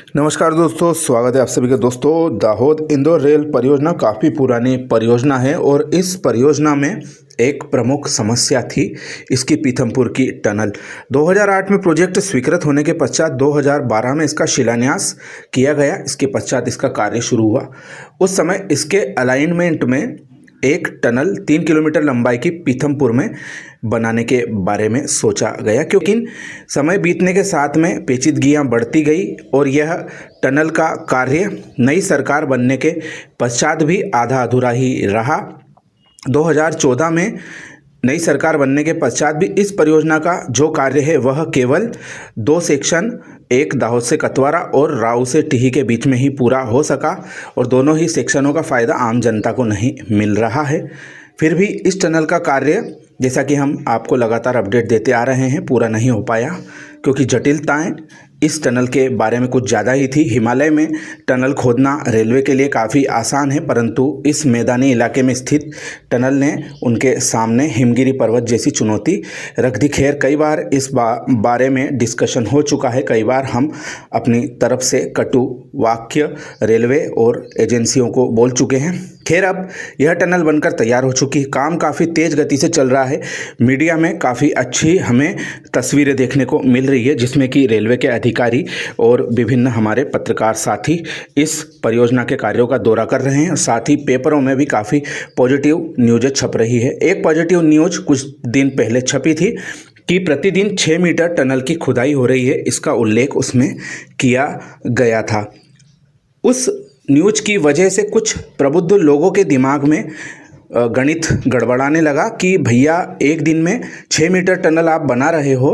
नमस्कार दोस्तों, स्वागत है आप सभी का। दोस्तों, दाहोद इंदौर रेल परियोजना काफ़ी पुरानी परियोजना है और इस परियोजना में एक प्रमुख समस्या थी इसकी पीथमपुर की टनल। 2008 में प्रोजेक्ट स्वीकृत होने के पश्चात 2012 में इसका शिलान्यास किया गया। इसके पश्चात इसका कार्य शुरू हुआ। उस समय इसके अलाइनमेंट में एक टनल 3 किलोमीटर लंबाई की पीथमपुर में बनाने के बारे में सोचा गया, क्योंकि समय बीतने के साथ में पेचीदगियां बढ़ती गई और यह टनल का कार्य नई सरकार बनने के पश्चात भी आधा अधूरा ही रहा। 2014 में नई सरकार बनने के पश्चात भी इस परियोजना का जो कार्य है वह केवल 2 सेक्शन, एक दाहोद से कतवारा और राऊ से टिही के बीच में ही पूरा हो सका और दोनों ही सेक्शनों का फ़ायदा आम जनता को नहीं मिल रहा है। फिर भी इस टनल का कार्य, जैसा कि हम आपको लगातार अपडेट देते आ रहे हैं, पूरा नहीं हो पाया क्योंकि जटिलताएं इस टनल के बारे में कुछ ज़्यादा ही थी। हिमालय में टनल खोदना रेलवे के लिए काफ़ी आसान है, परंतु इस मैदानी इलाके में स्थित टनल ने उनके सामने हिमगिरी पर्वत जैसी चुनौती रख दी। खैर, कई बार इस बारे में डिस्कशन हो चुका है, कई बार हम अपनी तरफ से कटु वाक्य रेलवे और एजेंसियों को बोल चुके हैं। खैर, अब यह टनल बनकर तैयार हो चुकी है। काम काफ़ी तेज़ गति से चल रहा है। मीडिया में काफ़ी अच्छी हमें तस्वीरें देखने को मिल रही है, जिसमें कि रेलवे के अधिकारी और विभिन्न हमारे पत्रकार साथी इस परियोजना के कार्यों का दौरा कर रहे हैं। और साथ ही पेपरों में भी काफ़ी पॉजिटिव न्यूज़ें छप रही है। एक पॉजिटिव न्यूज़ कुछ दिन पहले छपी थी कि प्रतिदिन 6 मीटर टनल की खुदाई हो रही है। इसका उल्लेख उसमें किया गया था। उस न्यूज़ की वजह से कुछ प्रबुद्ध लोगों के दिमाग में गणित गड़बड़ाने लगा कि भैया, एक दिन में 6 मीटर टनल आप बना रहे हो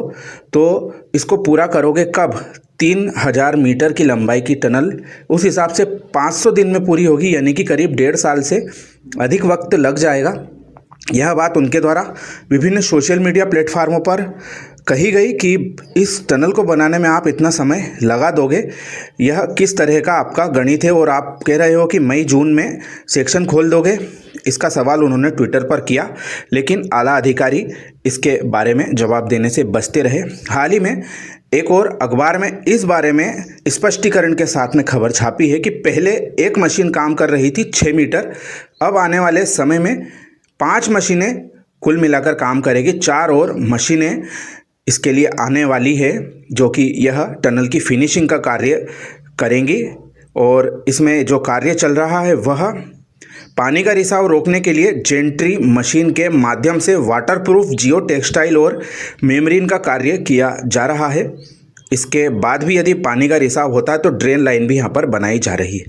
तो इसको पूरा करोगे कब? 3000 मीटर की लंबाई की टनल उस हिसाब से 500 दिन में पूरी होगी, यानी कि करीब 1.5 साल से अधिक वक्त लग जाएगा। यह बात उनके द्वारा विभिन्न सोशल मीडिया प्लेटफार्मों पर कही गई कि इस टनल को बनाने में आप इतना समय लगा दोगे, यह किस तरह का आपका गणित है और आप कह रहे हो कि मई जून में सेक्शन खोल दोगे। इसका सवाल उन्होंने ट्विटर पर किया, लेकिन आला अधिकारी इसके बारे में जवाब देने से बचते रहे। हाल ही में एक और अखबार में इस बारे में स्पष्टीकरण के साथ में खबर छापी है कि पहले एक मशीन काम कर रही थी 6 मीटर, अब आने वाले समय में 5 मशीनें कुल मिलाकर काम करेगी। 4 और मशीनें इसके लिए आने वाली है, जो कि यह टनल की फिनिशिंग का कार्य करेंगी। और इसमें जो कार्य चल रहा है वह पानी का रिसाव रोकने के लिए जेंट्री मशीन के माध्यम से वाटरप्रूफ जियो टेक्सटाइल और मेम्ब्रेन का कार्य किया जा रहा है। इसके बाद भी यदि पानी का रिसाव होता है तो ड्रेन लाइन भी यहाँ पर बनाई जा रही है।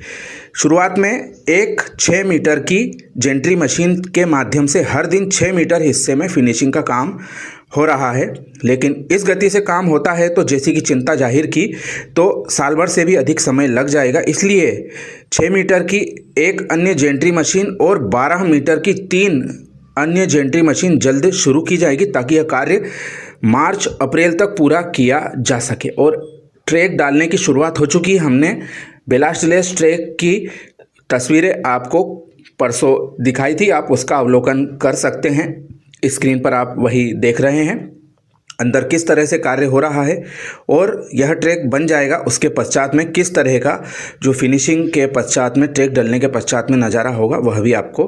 शुरुआत में एक 6 मीटर की जेंट्री मशीन के माध्यम से हर दिन 6 मीटर हिस्से में फिनिशिंग का काम हो रहा है, लेकिन इस गति से काम होता है तो जैसी कि चिंता जाहिर की तो साल भर से भी अधिक समय लग जाएगा। इसलिए 6 मीटर की एक अन्य जेंट्री मशीन और 12 मीटर की 3 अन्य जेंट्री मशीन जल्द शुरू की जाएगी, ताकि यह कार्य मार्च अप्रैल तक पूरा किया जा सके। और ट्रैक डालने की शुरुआत हो चुकी है। हमने बेलास्टलेस ट्रैक की तस्वीरें आपको परसों दिखाई थी, आप उसका अवलोकन कर सकते हैं। स्क्रीन पर आप वही देख रहे हैं अंदर किस तरह से कार्य हो रहा है और यह ट्रैक बन जाएगा उसके पश्चात में किस तरह का जो फिनिशिंग के पश्चात में ट्रैक डलने के पश्चात में नज़ारा होगा वह भी आपको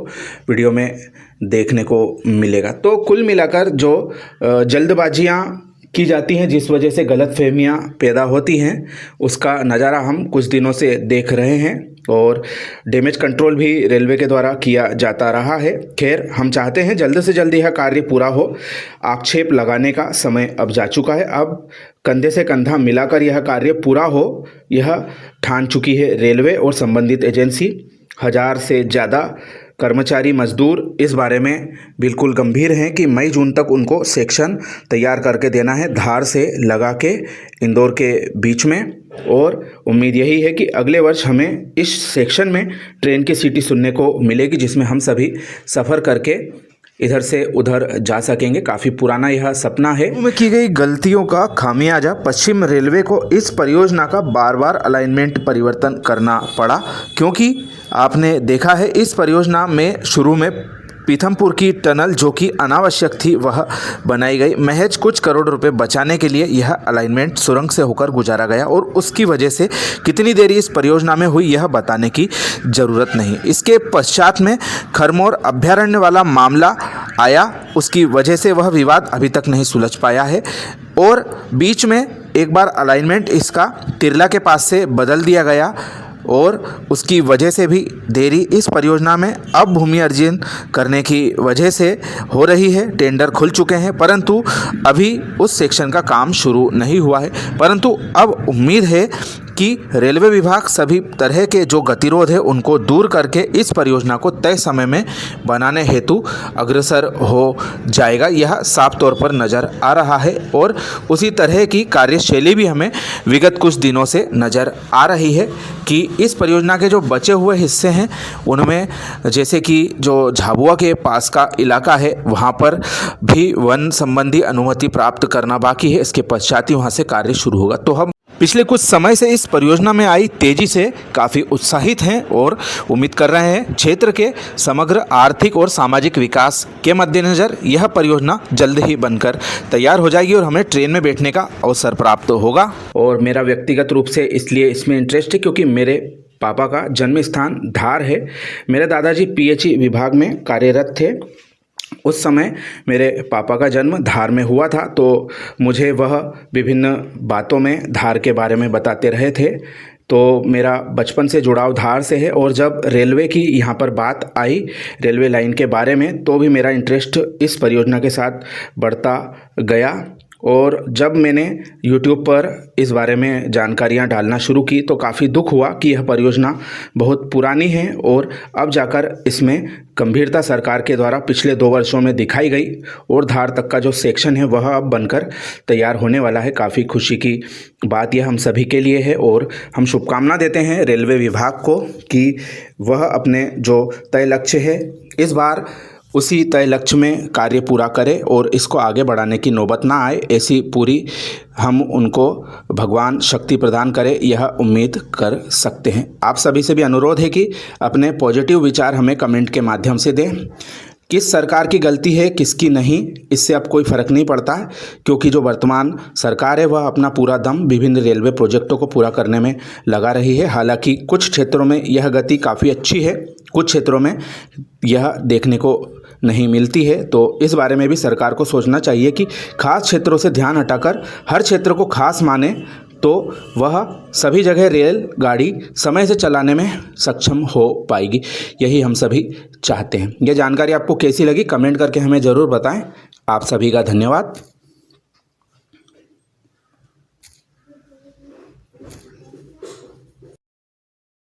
वीडियो में देखने को मिलेगा। तो कुल मिलाकर जो जल्दबाजियाँ की जाती हैं, जिस वजह से गलतफहमियाँ पैदा होती हैं, उसका नज़ारा हम कुछ दिनों से देख रहे हैं और डैमेज कंट्रोल भी रेलवे के द्वारा किया जाता रहा है। खैर, हम चाहते हैं जल्द से जल्द यह कार्य पूरा हो। आक्षेप लगाने का समय अब जा चुका है। अब कंधे से कंधा मिलाकर यह कार्य पूरा हो, यह ठान चुकी है रेलवे और संबंधित एजेंसी। 1000 से ज़्यादा कर्मचारी मजदूर इस बारे में बिल्कुल गंभीर हैं कि मई जून तक उनको सेक्शन तैयार करके देना है, धार से लगा के इंदौर के बीच में। और उम्मीद यही है कि अगले वर्ष हमें इस सेक्शन में ट्रेन की सीटी सुनने को मिलेगी, जिसमें हम सभी सफ़र करके इधर से उधर जा सकेंगे। काफ़ी पुराना यह सपना है। में की गई गलतियों का खामियाजा पश्चिम रेलवे को इस परियोजना का बार बार अलाइनमेंट परिवर्तन करना पड़ा, क्योंकि आपने देखा है इस परियोजना में शुरू में पीथमपुर की टनल जो कि अनावश्यक थी वह बनाई गई। महज कुछ करोड़ रुपए बचाने के लिए यह अलाइनमेंट सुरंग से होकर गुजारा गया और उसकी वजह से कितनी देरी इस परियोजना में हुई यह बताने की ज़रूरत नहीं। इसके पश्चात में खरमोर अभ्यारण्य वाला मामला आया, उसकी वजह से वह विवाद अभी तक नहीं सुलझ पाया है और बीच में एक बार अलाइनमेंट इसका तिरला के पास से बदल दिया गया और उसकी वजह से भी देरी इस परियोजना में अब भूमि अर्जन करने की वजह से हो रही है। टेंडर खुल चुके हैं परंतु अभी उस सेक्शन का काम शुरू नहीं हुआ है, परंतु अब उम्मीद है कि रेलवे विभाग सभी तरह के जो गतिरोध है उनको दूर करके इस परियोजना को तय समय में बनाने हेतु अग्रसर हो जाएगा। यह साफ तौर पर नज़र आ रहा है और उसी तरह की कार्यशैली भी हमें विगत कुछ दिनों से नज़र आ रही है कि इस परियोजना के जो बचे हुए हिस्से हैं उनमें जैसे कि जो झाबुआ के पास का इलाका है वहाँ पर भी वन संबंधी अनुमति प्राप्त करना बाकी है। इसके पश्चात ही वहाँ से कार्य शुरू होगा। तो हम पिछले कुछ समय से इस परियोजना में आई तेजी से काफ़ी उत्साहित हैं और उम्मीद कर रहे हैं क्षेत्र के समग्र आर्थिक और सामाजिक विकास के मद्देनज़र यह परियोजना जल्द ही बनकर तैयार हो जाएगी और हमें ट्रेन में बैठने का अवसर प्राप्त होगा। और मेरा व्यक्तिगत रूप से इसलिए इसमें इंटरेस्ट है क्योंकि मेरे पापा का जन्म स्थान धार है। मेरे दादाजी पीएचई विभाग में कार्यरत थे। उस समय मेरे पापा का जन्म धार में हुआ था, तो मुझे वह विभिन्न बातों में धार के बारे में बताते रहे थे। तो मेरा बचपन से जुड़ाव धार से है और जब रेलवे की यहाँ पर बात आई रेलवे लाइन के बारे में तो भी मेरा इंटरेस्ट इस परियोजना के साथ बढ़ता गया। और जब मैंने YouTube पर इस बारे में जानकारियाँ डालना शुरू की तो काफ़ी दुख हुआ कि यह परियोजना बहुत पुरानी है और अब जाकर इसमें गंभीरता सरकार के द्वारा पिछले 2 वर्षों में दिखाई गई और धार तक का जो सेक्शन है वह अब बनकर तैयार होने वाला है। काफ़ी खुशी की बात यह हम सभी के लिए है और हम शुभकामना देते हैं रेलवे विभाग को कि वह अपने जो तय लक्ष्य है इस बार उसी तय लक्ष्य में कार्य पूरा करे और इसको आगे बढ़ाने की नौबत ना आए, ऐसी पूरी हम उनको भगवान शक्ति प्रदान करे यह उम्मीद कर सकते हैं। आप सभी से भी अनुरोध है कि अपने पॉजिटिव विचार हमें कमेंट के माध्यम से दें। किस सरकार की गलती है किसकी नहीं इससे अब कोई फ़र्क नहीं पड़ता है क्योंकि जो वर्तमान सरकार है वह अपना पूरा दम विभिन्न रेलवे प्रोजेक्टों को पूरा करने में लगा रही है। हालांकि कुछ क्षेत्रों में यह गति काफ़ी अच्छी है, कुछ क्षेत्रों में यह देखने को नहीं मिलती है। तो इस बारे में भी सरकार को सोचना चाहिए कि खास क्षेत्रों से ध्यान हटाकर हर क्षेत्र को खास माने तो वह सभी जगह रेल गाड़ी समय से चलाने में सक्षम हो पाएगी। यही हम सभी चाहते हैं। यह जानकारी आपको कैसी लगी कमेंट करके हमें ज़रूर बताएं। आप सभी का धन्यवाद।